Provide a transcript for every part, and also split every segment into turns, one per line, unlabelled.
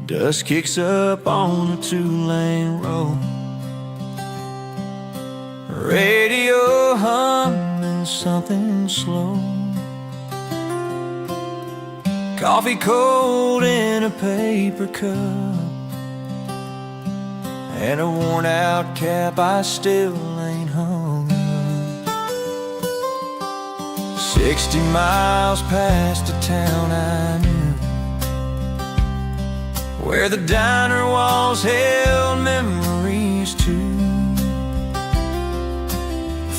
Dust kicks up on a two-lane road, radio humming something slow, coffee cold in a paper cup, and a worn-out cap I still ain't hung up. 60 miles past a town I knew, where the diner walls held memories too.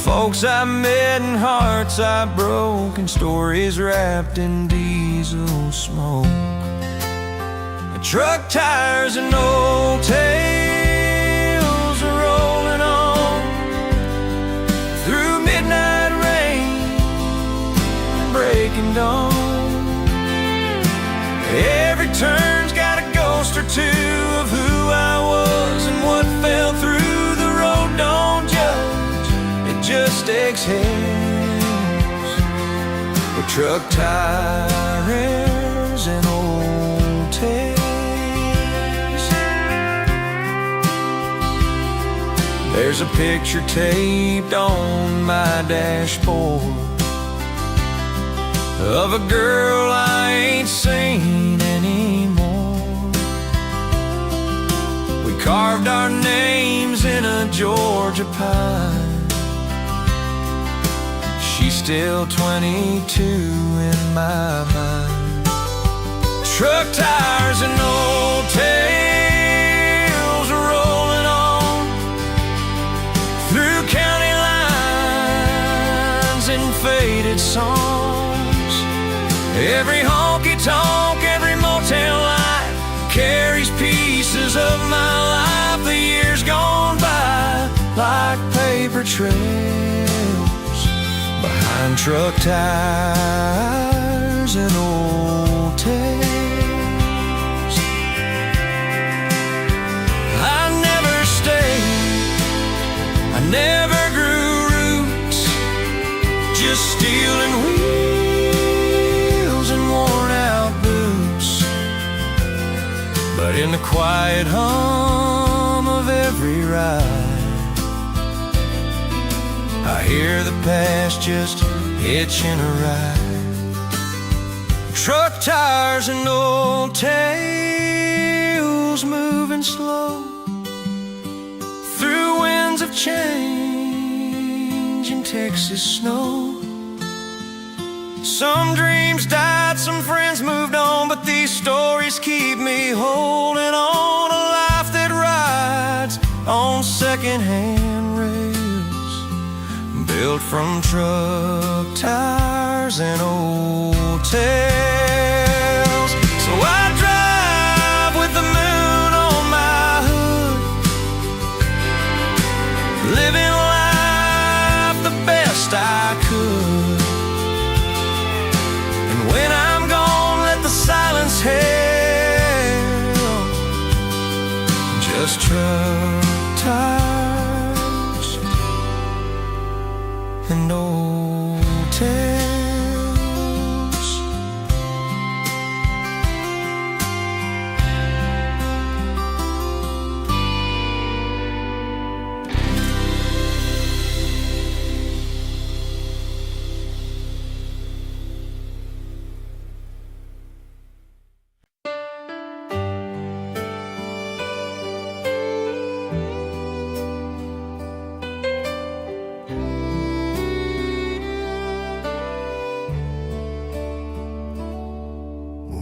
Folks I met and hearts I broke, and stories wrapped in diesel smoke. Truck tires and old tales are rolling on through midnight rain and breaking dawn. Every turn's got a ghost or two of who I was and what fell through the road. Don't judge, it just exhales with truck tires and old tales. There's a picture taped on my dashboard of a girl I ain't seen anymore. We carved our names in a Georgia pine. She's still 22 in my mind. Truck tires and old tales rolling on through county lines and faded songs. Every honky-tonk, every motel light carries pieces of my life. The years gone by like paper trails behind truck tires and old tales. I never stayed, I never grew roots, just steel and wheels and worn out boots. But in the quiet hum of every ride, I hear the past just hitching a ride. Truck tires and old tales moving slow through winds of change in Texas snow. Some dreams died, some friends moved on, but these stories keep me holding on. A life that rides on second-hand rails, built from truck tires and old tales. So I drive with the moon on my hood, living life the best I could. When I'm gone, let the silence hail, just truck tires and old tales.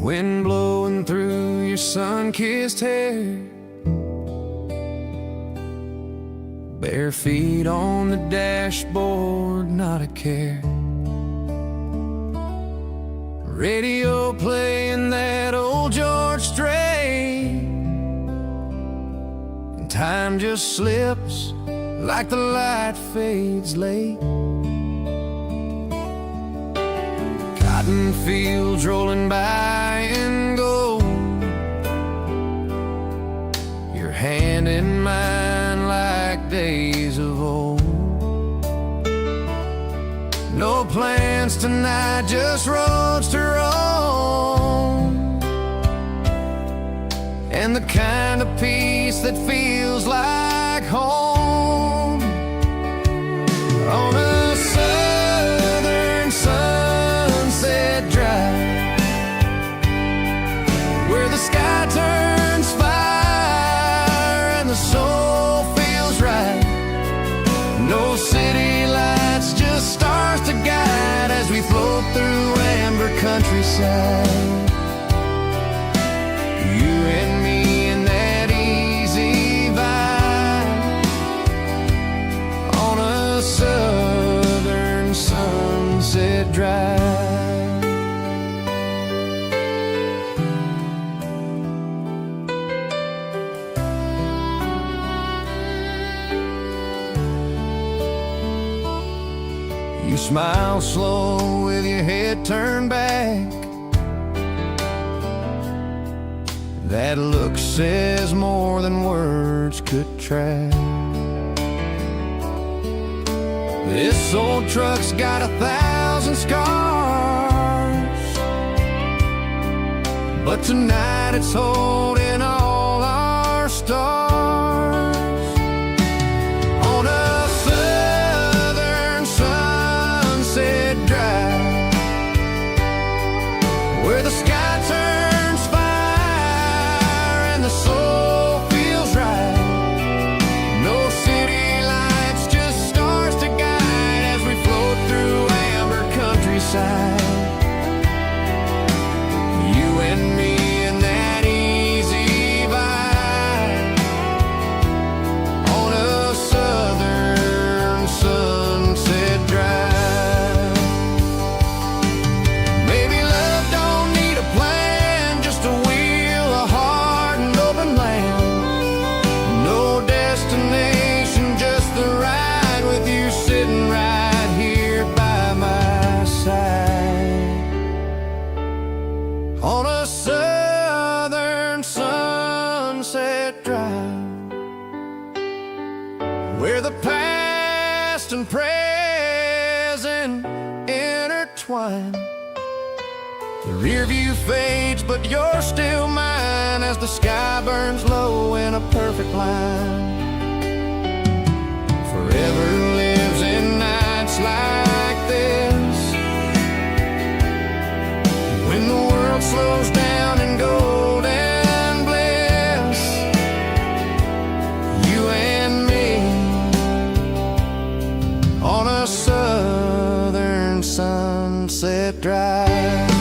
Wind blowing through your sun-kissed hair, bare feet on the dashboard, not a care. Radio playing that old George Strait, and time just slips like the light fades late. Cotton fields rolling by in gold, your hand in mine like days of old. No plans tonight, just roads to roam, and the kind of peace that feels like home. On a southern sunset drive, where the sky turns fire and the soul feels right. No city lights, just stars to guide as we float through amber countryside. You and me in that easy vibe, on a southern sunset drive. You smile slow with your head turned back. That look says more than words could track. This old truck's got 1,000 scars, but tonight it's holding all our stars. On a southern sunset drive, where the sky turns fire and the soul feels right. No city lights, just stars to guide as we float through amber countryside. You and me in that easy vibe, on a southern sunset drive. Maybe love don't need a plan, just a wheel, a heart, and open land. No destination, just the ride with you sitting right here by my side. On a southern sunset drive, where the past and present intertwine. The rear view fades, but you're still mine as the sky burns low in a perfect line. Forever lives in nights like this, when the world slows down in golden bliss. You and me on a southern sunset drive.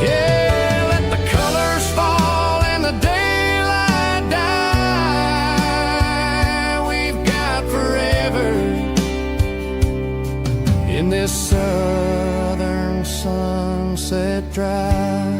Yeah, let the colors fall and the daylight die. We've got forever in this southern sunset drive.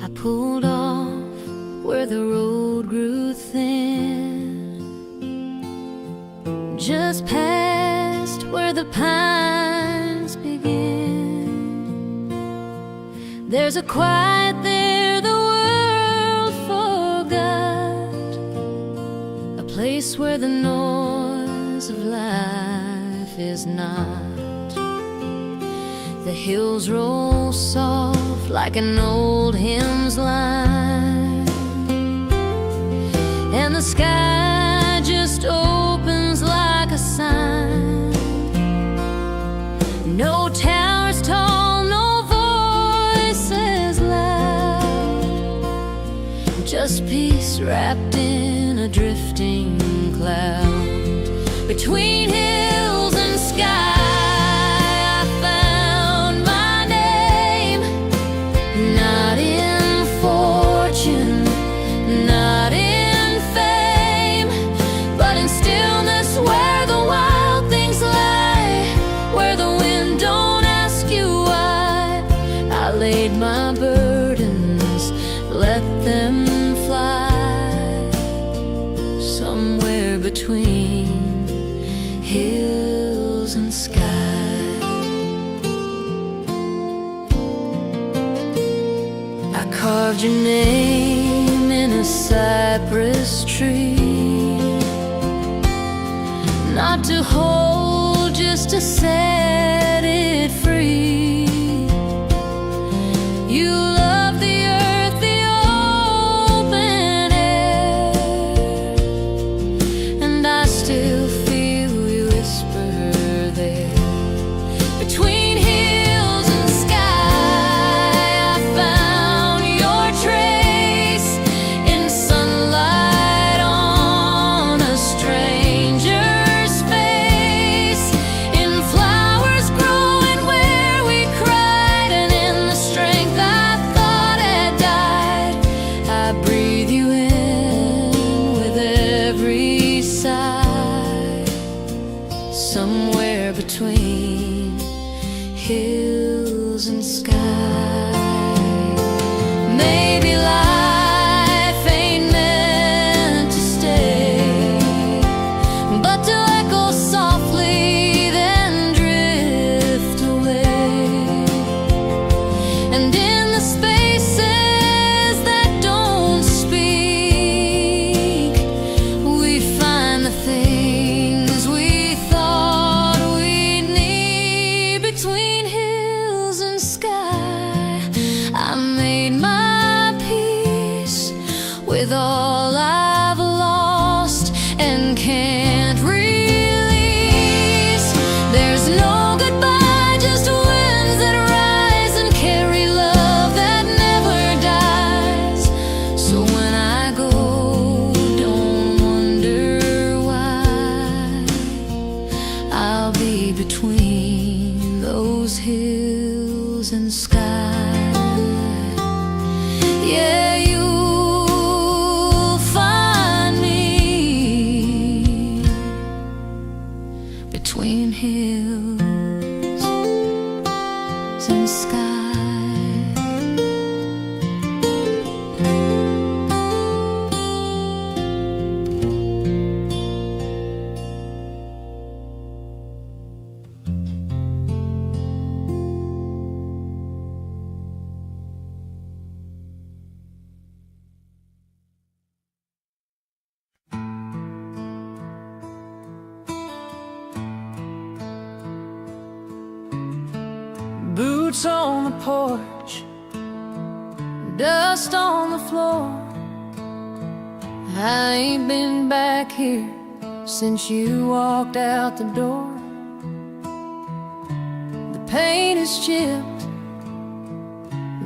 I pulled off where the road grew thin, just past where the pines begin. There's a quiet there the world forgot, a place where the noise of life is not. The hills roll soft like an old hymn's line, and the sky just opens like a sign. No towers tall, no voices loud, just peace wrapped in a drifting cloud. Between hills and sky where the wild things lie, where the wind this tree, not to hold, just to set it free. You love the earth, the open air, and I still feel you whisper there. Between hills and sky, I found your trace in sunlight on a stranger's face, in flowers growing where we cried, and in the strength I thought had died. I breathe you in with every sigh, somewhere between hills and sky. Maybe life ain't meant to stay, but to echo softly, then drift away. And in the spaces that don't speak, we find the things we thought we'd need. Between hills and sky, I made my peace with all I've lost and can't release. There's no goodbye, just winds that rise and carry love that never dies. So when I go, don't wonder why. I'll be between those hills and sky. Yeah, you'll find me between hills and sky.
Boots on the porch, dust on the floor.
I ain't been back here since you walked out the door. The paint is chipped,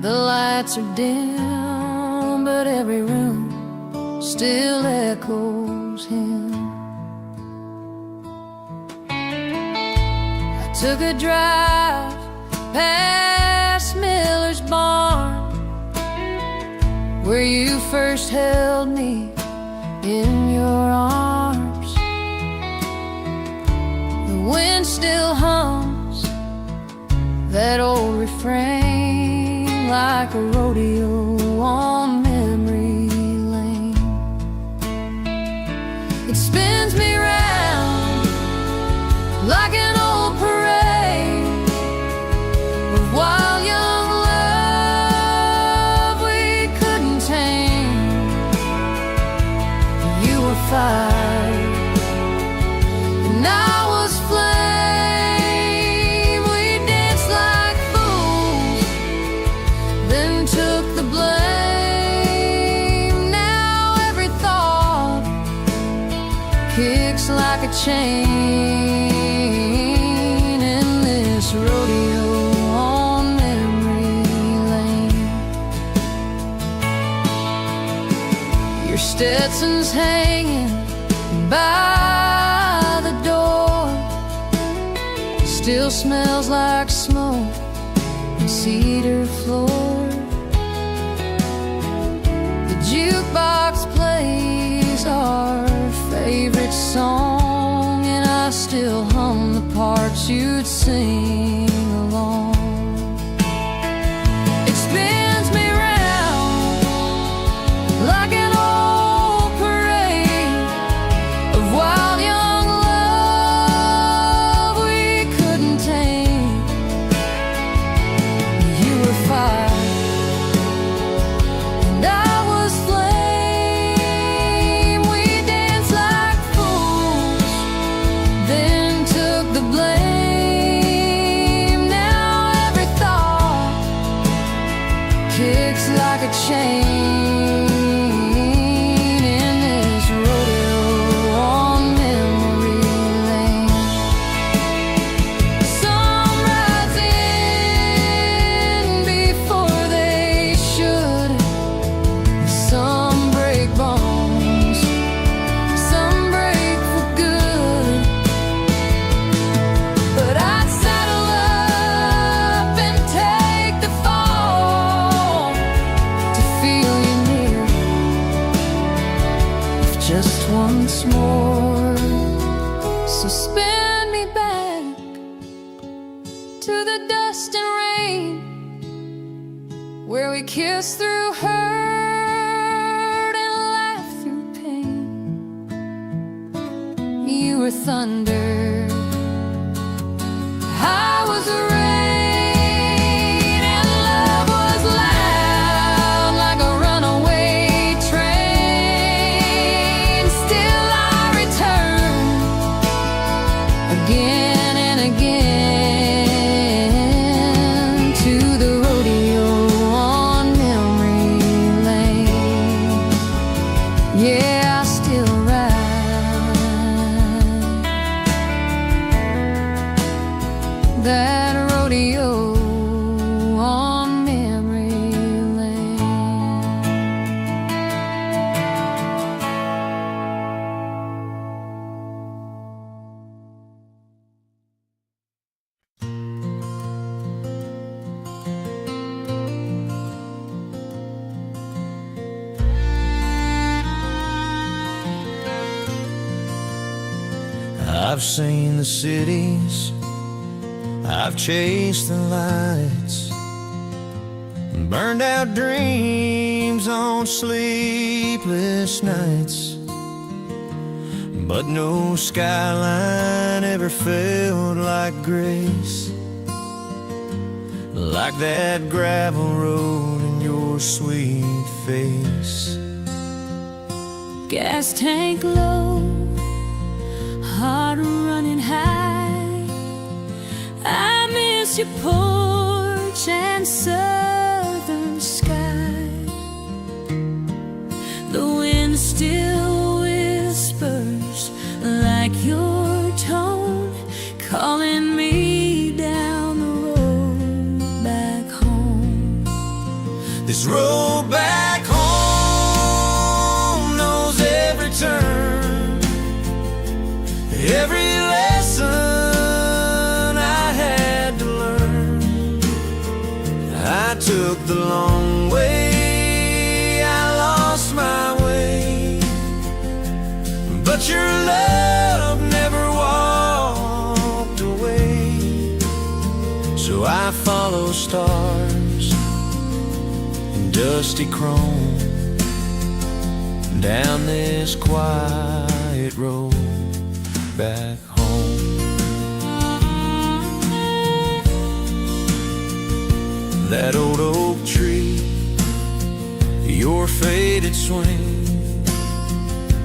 the lights are dim, but every room still echoes him. I took a drive past Miller's barn, where you first held me in your arms. The wind still hums that old refrain like a rodeo on memory lane. It spins me round like an old parade of wild young love we couldn't tame. You were fire and I was flame. We danced like fools, then took the blame. Now every thought kicks like a chain in this rodeo on memory lane. Your Stetson's hanging by the door, still smells like smoke and cedar floor. The jukebox plays our favorite song, and I still hum the parts you'd sing along. It spins me round like an old parade of wild young love we couldn't tame. You were fire and I was flame. just once more. So spin me back to the dust and rain, where we kiss through hurt and laugh through pain. You were thunder, I was rain, and love was loud like a runaway train. Still I return again and again to the rodeo on memory lane. Yeah, I still ride that rodeo on memory lane.
I've seen the cities, I've chased the lights, burned out dreams on sleepless nights. But no skyline ever felt like grace, like that gravel road in your sweet face.
Gas tank low, heart running high. I miss your porch and southern sky. The wind still whispers like your tone, calling me down the road back home.
This road back home knows every turn, every lesson I had to learn. I took the long way, I lost my way, but your love never walked away. So I follow stars in dusty chrome down this quiet road back home. That old oak tree, your faded swing,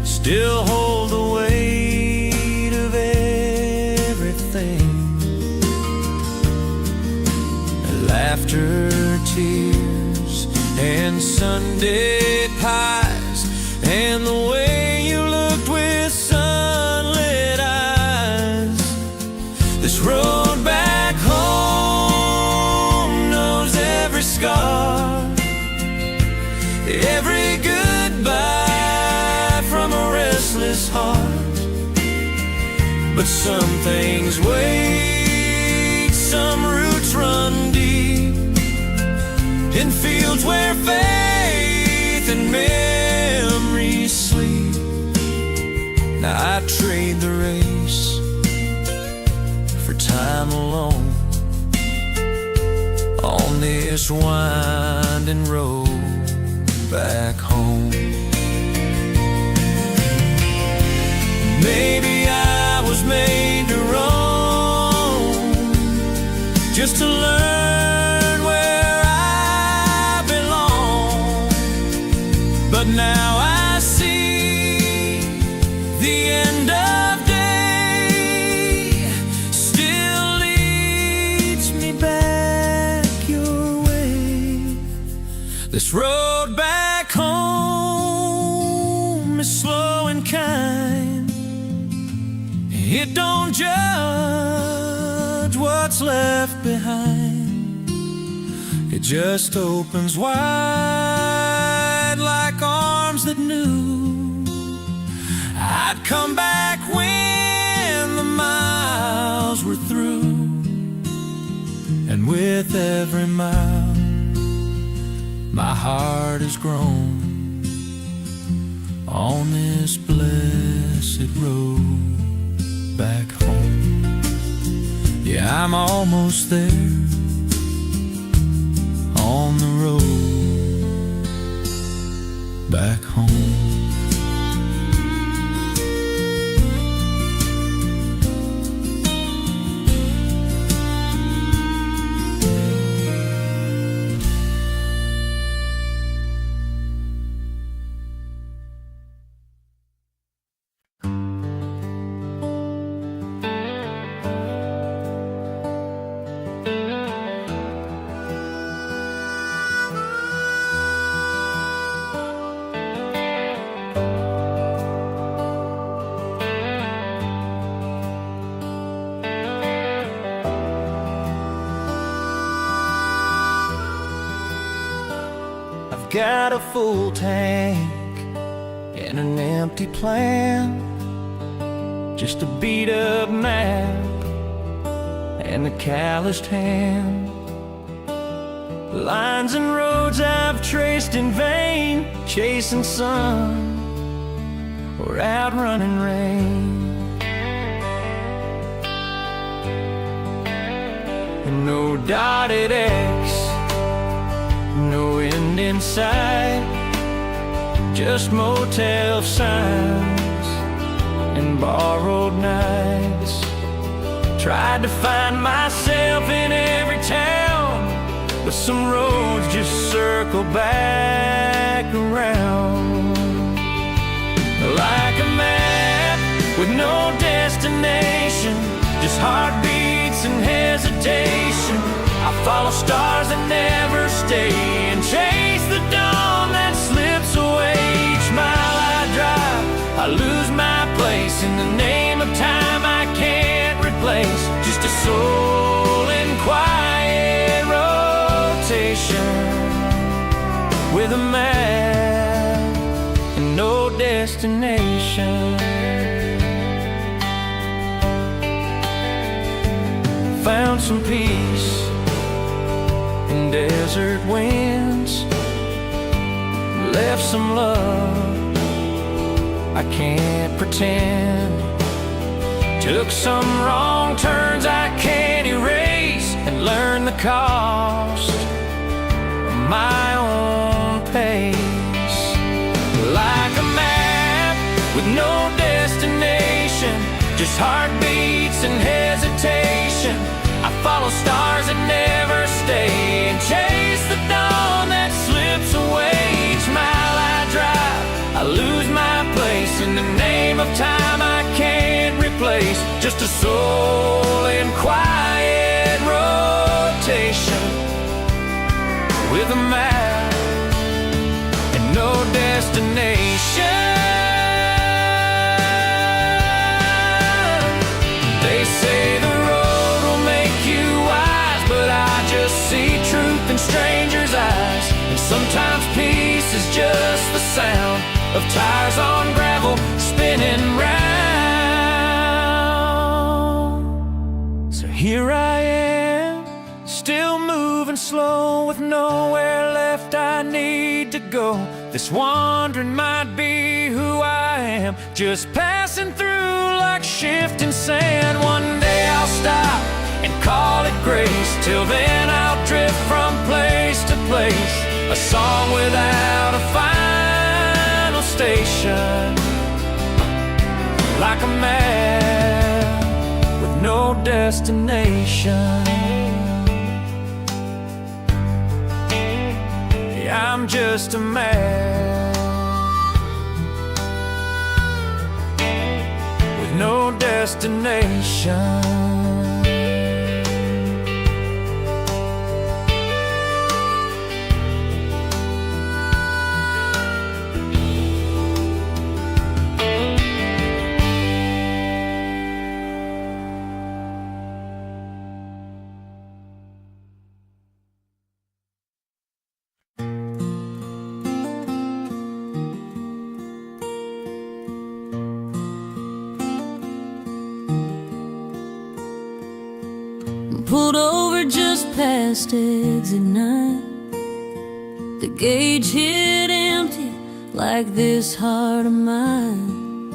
still hold the weight of everything. Laughter, tears, and Sunday pies, and the way you looked with sunlit eyes. This road back home knows every scar, every goodbye from a restless heart. But some things wait, some roots run deep in fields where faith and memories sleep. Now I trade the race for time alone on this winding road back home. Maybe I was made to roam, just to learn where I belong. But now I see the end of day still leads me back your way. This road back home is slow and kind. It don't judge what's left behind. It just opens wide like arms that knew I'd come back when the miles were through. And with every mile, my heart has grown on this blessed road back home. Yeah, I'm almost there, on the road back home. Got a full tank and an empty plan, just a beat up map and a calloused hand. Lines and roads I've traced in vain, chasing sun or outrunning rain. And no dotted X, no end in sight, just motel signs and borrowed nights. Tried to find myself in every town, but some roads just circle back around. Like a map with no destination, just heartbeats and hesitation. I follow stars that never stay and chase the dawn that slips away. Each mile I drive, I lose my place in the name of time I can't replace. Just a soul in quiet rotation, with a map and no destination. Found some peace in desert winds, left some love I can't pretend. Took some wrong turns I can't erase, and learned the cost of my own pace. Like a map with no destination, just heartbeats and hesitation. I follow stars that never stay and chase the dawn that slips away. Each mile I drive, I lose my place in the name of time I can't replace. Just a soul in quiet rotation, with a map and no destination. They say the road will make you wise, but I just see truth in strangers' eyes. And sometimes peace is just the sound of tires on gravel spinning round. So here I am, still moving slow, with nowhere left I need to go. This wandering might be who I am, just passing through like shifting sand. One day I'll stop and call it grace. Till then I'll drift from place to place, a song without a final station. Like a man with no destination. Yeah, I'm just a man with no destination.
Pulled over just past exit 9. The gauge hit empty like this heart of mine.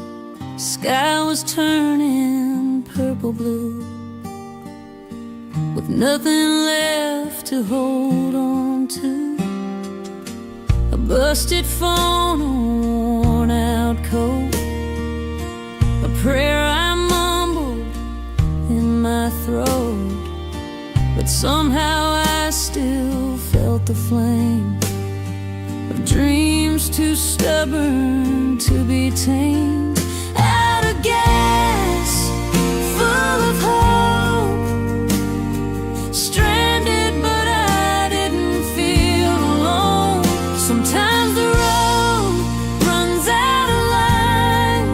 Sky was turning purple blue, with nothing left to hold on to. A busted phone, a worn out coat, a prayer I mumbled in my throat. But somehow I still felt the flame of dreams too stubborn to be tamed. Out of gas, full of hope, stranded but I didn't feel alone. Sometimes the road runs out of line,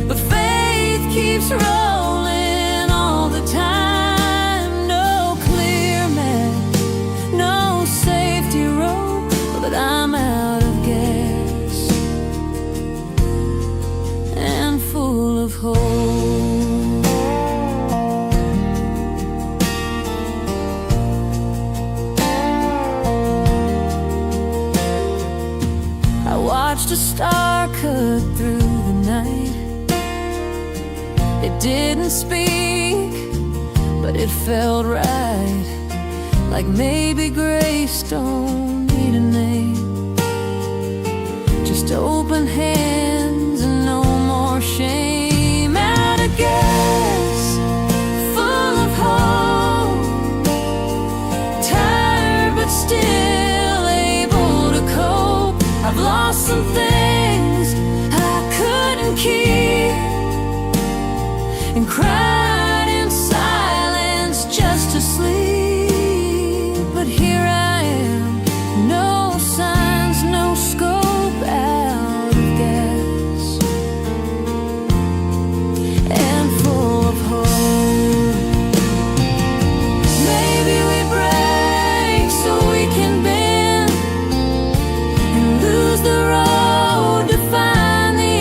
but faith keeps rolling all the time. No clear map, no safety rope, but I'm out of gas and full of hope. I watched a star cut through the night. It didn't speak, but it felt right, like maybe grace don't need a name, just open hands and no more shame. Out of gas, full of hope, tired but still able to cope. I've lost some things I couldn't keep, and cried in silence just to sleep. But here I am, no signs, no scope, out of gas and full of hope. Maybe we break so we can bend and lose the road to find the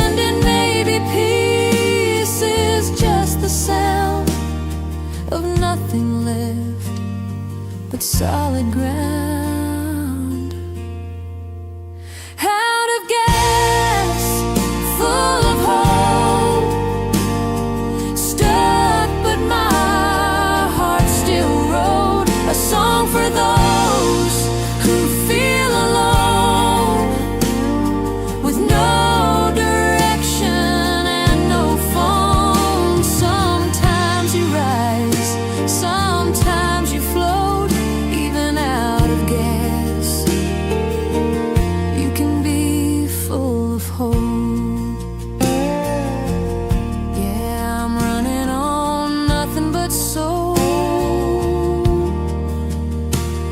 end. And maybe peace is just the sound of nothing left but solid ground. Out of gas, full of hope, stuck but my heart still wrote a song for those who feel alone, with no direction and no phone. Sometimes you rise, sometimes you float, even out of gas. You can be full of hope. Yeah, I'm running on nothing but soul.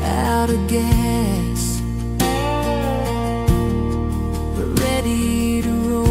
Out of gas, but ready to roll.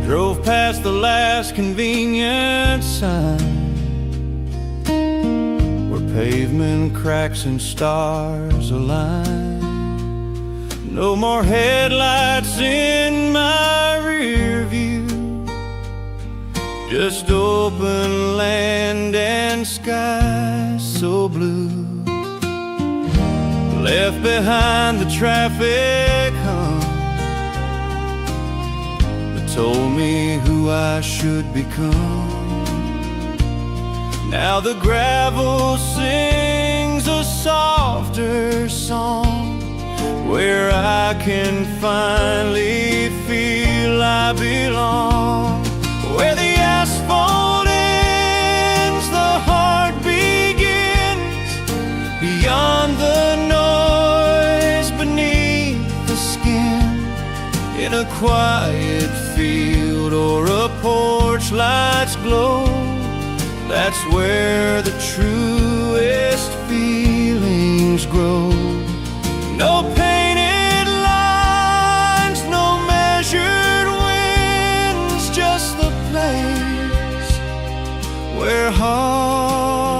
Drove past the last convenience sign, where pavement cracks and stars align. No more headlights in my rear view, just open land and sky so blue. Left behind the traffic hum that told me who I should become. Now the gravel sings a softer song, where I can finally feel I belong. Where the asphalt ends, the heart begins, beyond the noise beneath the skin. In a quiet field or a porch light's glow, that's where the truest feelings grow. No painted lines, no measured winds, just the place where heart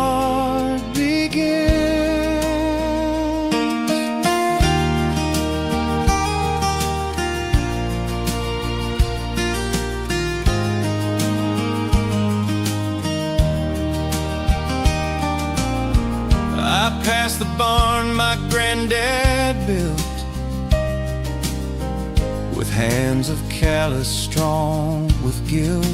begins. I passed the barn my granddad built, with hands of callous strong with guilt.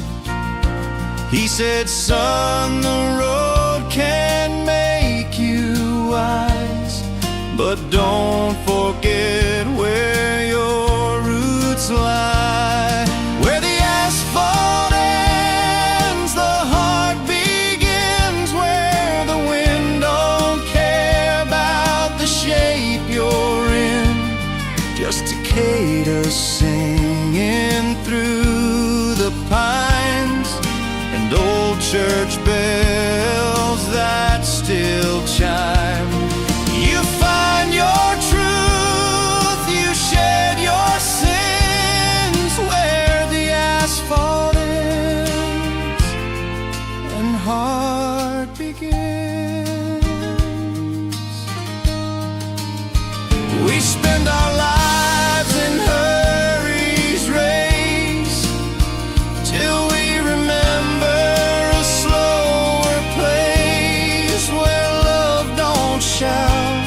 He said, son, the road can make you wise, but don't forget where your roots lie. Where the asphalt ends, the heart begins. Where the wind don't care about the shape you're in, just cicadas singing through the pines, and old church bells that still chime. You find your truth, you shed your sins, where the asphalt ends and heart begins. We spend our lives in hurries race, till we remember a slower place where love don't shout,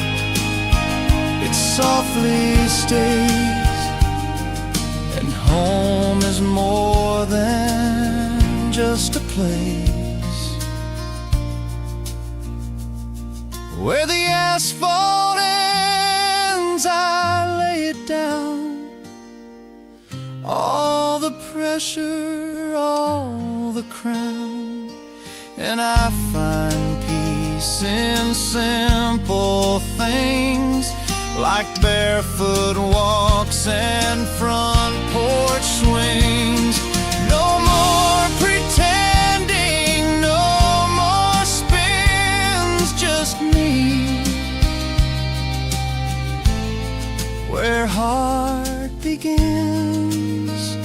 it softly stays, and home is more than just a place. Where the asphalt ends, I lay it down, all the pressure, all the crown, and I find peace in simple things, like barefoot walks and front porch swings. No more pretending, no more spins, just me, where heart begins.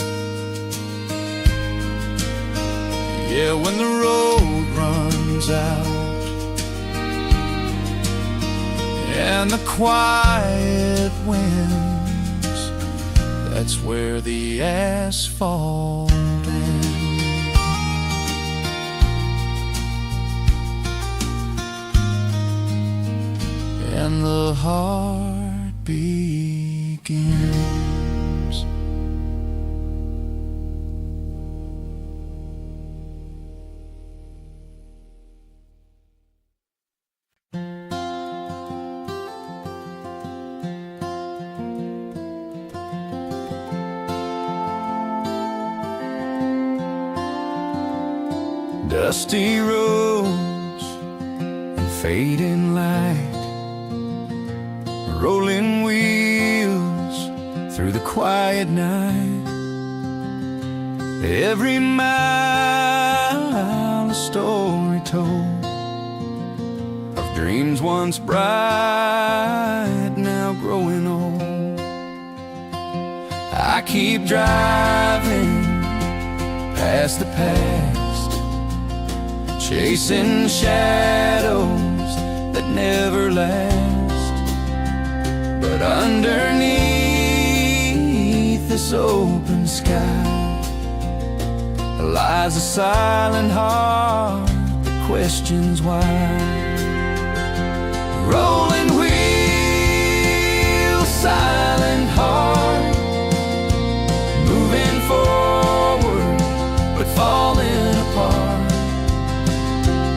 Yeah, when the road runs out and the quiet wins, that's where the asphalt ends and the heart begins. Dusty roads and fading light, rolling wheels through the quiet night. Every mile a story told of dreams once bright, now growing old. I keep driving past the past, chasing shadows that never last. But underneath this open sky lies a silent heart that questions why. Rolling wheels, silent heart, moving forward but falling apart.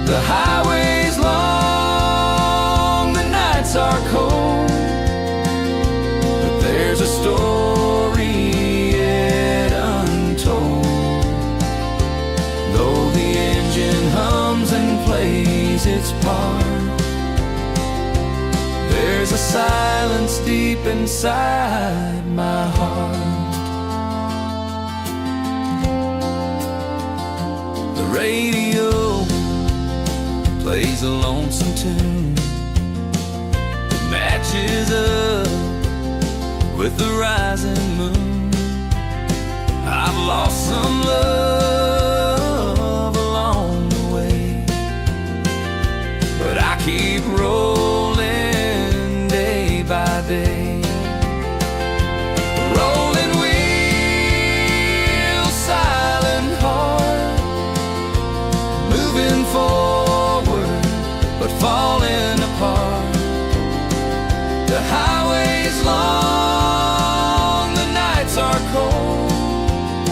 The highway's long, the nights are cold, but there's a story yet untold. Though the engine hums and plays its part, there's a silence deep inside my heart. The radio plays a lonesome tune, it matches up with the rising moon. I've lost some love along the way, but I keep rolling day by day. Rolling wheel, silent heart, moving forward but falling apart. The highway's long, the nights are cold,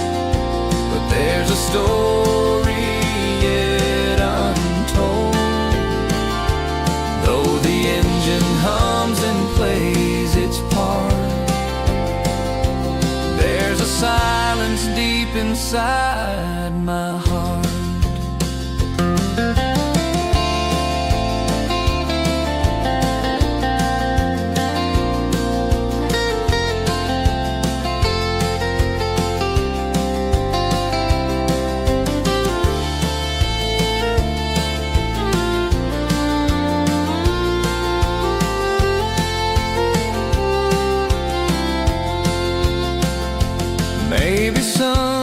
but there's a story yet untold. Though the engine hums and plays its part, there's a silence deep inside my heart. Maybe some